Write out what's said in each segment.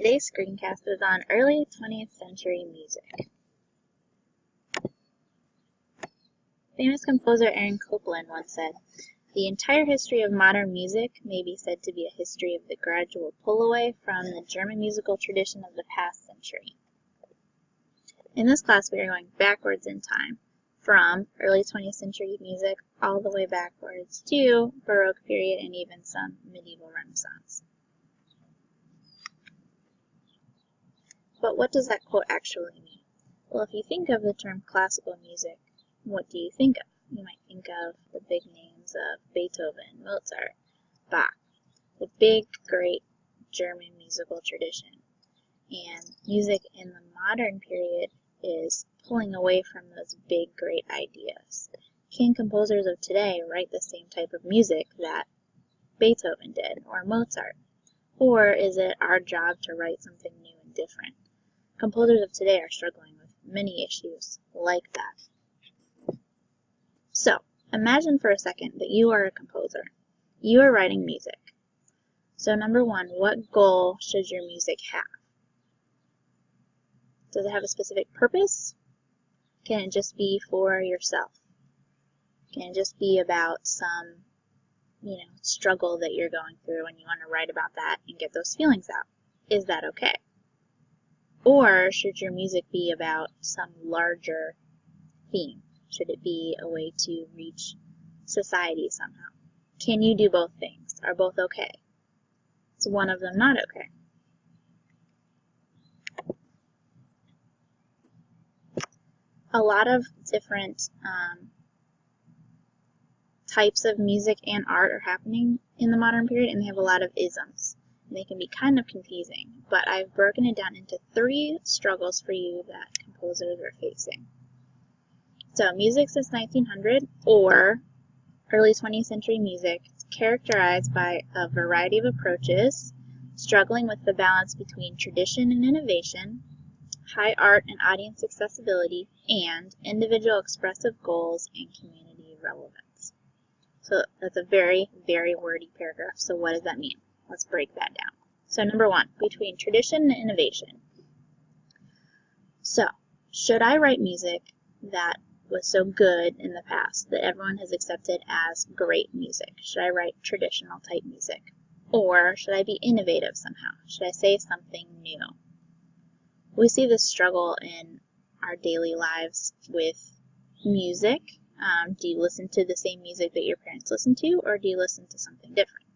Today's screencast is on early 20th century music. Famous composer Aaron Copland once said, "The entire history of modern music may be said to be a history of the gradual pull away from the German musical tradition of the past century." In this class, we are going backwards in time, from early 20th century music all the way backwards to Baroque period and even some medieval Renaissance. But what does that quote actually mean? Well, if you think of the term classical music, what do you think of? You might think of the big names of Beethoven, Mozart, Bach, the big, great German musical tradition. And music in the modern period is pulling away from those big, great ideas. Can composers of today write the same type of music that Beethoven did or Mozart? Or is it our job to write something new and different? Composers of today are struggling with many issues like that. So, imagine for a second that you are a composer. You are writing music. So number one, what goal should your music have? Does it have a specific purpose? Can it just be for yourself? Can it just be about some, struggle that you're going through and you want to write about that and get those feelings out? Is that okay? Or should your music be about some larger theme? Should it be a way to reach society somehow? Can you do both things? Are both okay? Is one of them not okay? A lot of different types of music and art are happening in the modern period, and they have a lot of isms. They can be kind of confusing, but I've broken it down into 3 struggles for you that composers are facing. So, music since 1900 or early 20th century music is characterized by a variety of approaches, struggling with the balance between tradition and innovation, high art and audience accessibility, and individual expressive goals and community relevance. So that's a very, very wordy paragraph. So what does that mean? Let's break that down. So number 1, between tradition and innovation. So, should I write music that was so good in the past that everyone has accepted as great music? Should I write traditional type music? Or should I be innovative somehow? Should I say something new? We see this struggle in our daily lives with music. Do you listen to the same music that your parents listen to, or do you listen to something different?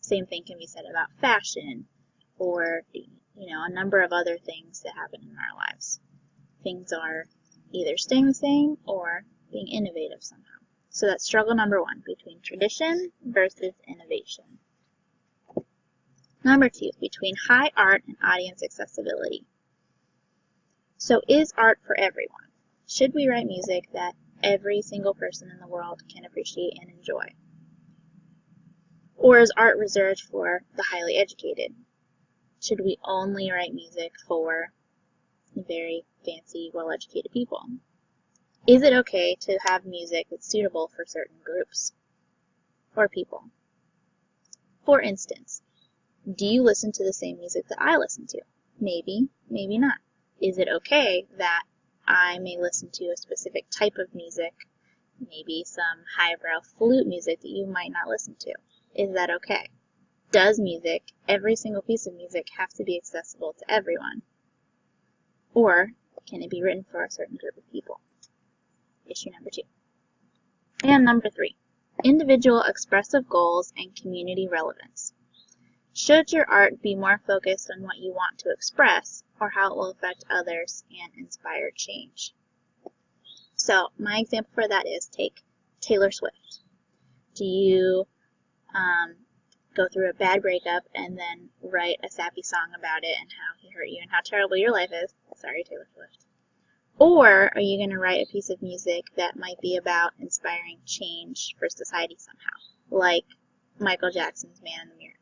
Same thing can be said about fashion or, a number of other things that happen in our lives. Things are either staying the same or being innovative somehow. So that's struggle number 1, between tradition versus innovation. Number 2, between high art and audience accessibility. So is art for everyone? Should we write music that every single person in the world can appreciate and enjoy? Or is art reserved for the highly educated? Should we only write music for very fancy, well-educated people? Is it okay to have music that's suitable for certain groups or people? For instance, do you listen to the same music that I listen to? Maybe, maybe not. Is it okay that I may listen to a specific type of music, maybe some highbrow flute music that you might not listen to? Is that okay? Does music, every single piece of music, have to be accessible to everyone? Or can it be written for a certain group of people? Issue number 2. And number 3, individual expressive goals and community relevance. Should your art be more focused on what you want to express or how it will affect others and inspire change? So my example for that is take Taylor Swift. Do you go through a bad breakup and then write a sappy song about it and how he hurt you and how terrible your life is? Sorry, Taylor Swift. Or are you going to write a piece of music that might be about inspiring change for society somehow, like Michael Jackson's Man in the Mirror?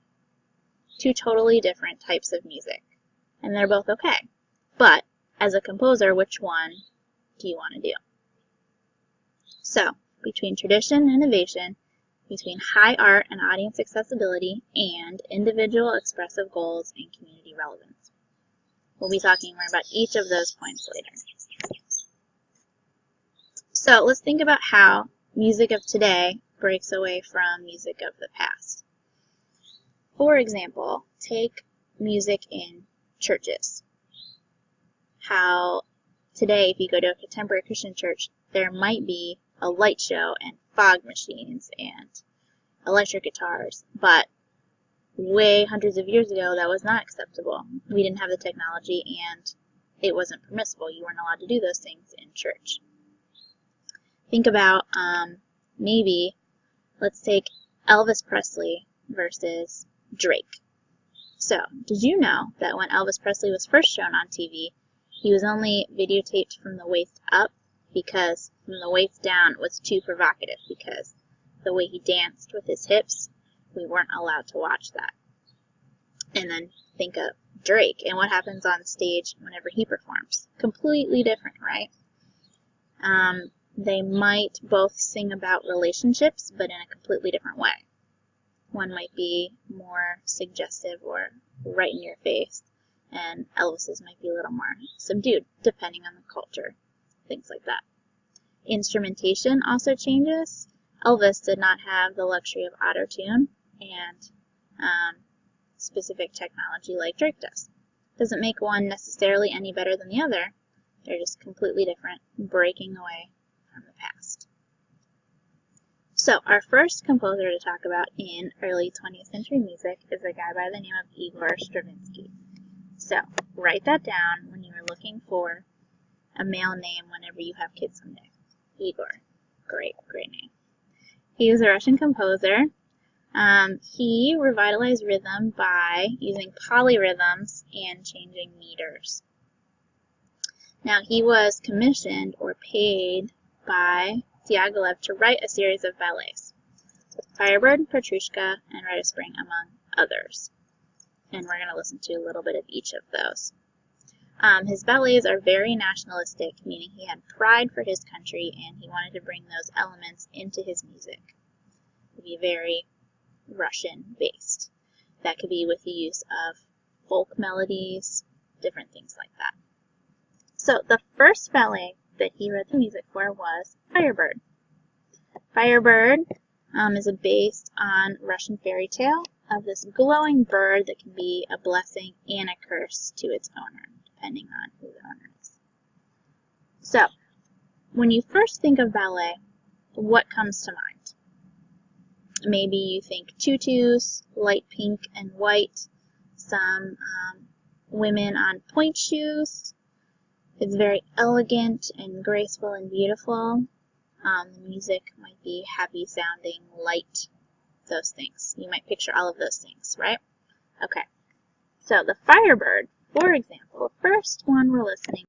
2 totally different types of music, and they're both okay. But as a composer, which one do you want to do? So, between tradition and innovation, between high art and audience accessibility and individual expressive goals and community relevance. We'll be talking more about each of those points later. So let's think about how music of today breaks away from music of the past. For example, take music in churches. How today, if you go to a contemporary Christian church, there might be a light show and fog machines and electric guitars, but way hundreds of years ago that was not acceptable. We didn't have the technology and it wasn't permissible. You weren't allowed to do those things in church. Think about maybe, let's take Elvis Presley versus Drake. So, did you know that when Elvis Presley was first shown on TV, he was only videotaped from the waist up because from the waist down was too provocative, because the way he danced with his hips, we weren't allowed to watch that. And then think of Drake and what happens on stage whenever he performs. Completely different, right? They might both sing about relationships, but in a completely different way. One might be more suggestive or right in your face, and Elvis's might be a little more subdued, depending on the culture, things like that. Instrumentation also changes. Elvis did not have the luxury of auto-tune and specific technology like Drake does. Doesn't make one necessarily any better than the other. They're just completely different, breaking away from the past. So our first composer to talk about in early 20th century music is a guy by the name of Igor Stravinsky. So write that down when you are looking for a male name whenever you have kids someday. Igor. Great name. He was a Russian composer. He revitalized rhythm by using polyrhythms and changing meters. Now, he was commissioned or paid by Diaghilev to write a series of ballets, Firebird, Petrushka, and Rite of Spring, among others. And we're going to listen to a little bit of each of those. His ballets are very nationalistic, meaning he had pride for his country and he wanted to bring those elements into his music. It would be very Russian-based. That could be with the use of folk melodies, different things like that. So the first ballet that he wrote the music for was Firebird. Firebird is based on Russian fairy tale of this glowing bird that can be a blessing and a curse to its owner, depending on who the owner is. So, when you first think of ballet, what comes to mind? Maybe you think tutus, light pink and white, some women on pointe shoes. It's very elegant and graceful and beautiful. The music might be happy sounding, light, those things. You might picture all of those things, right? Okay. So the Firebird, for example, the first one we're listening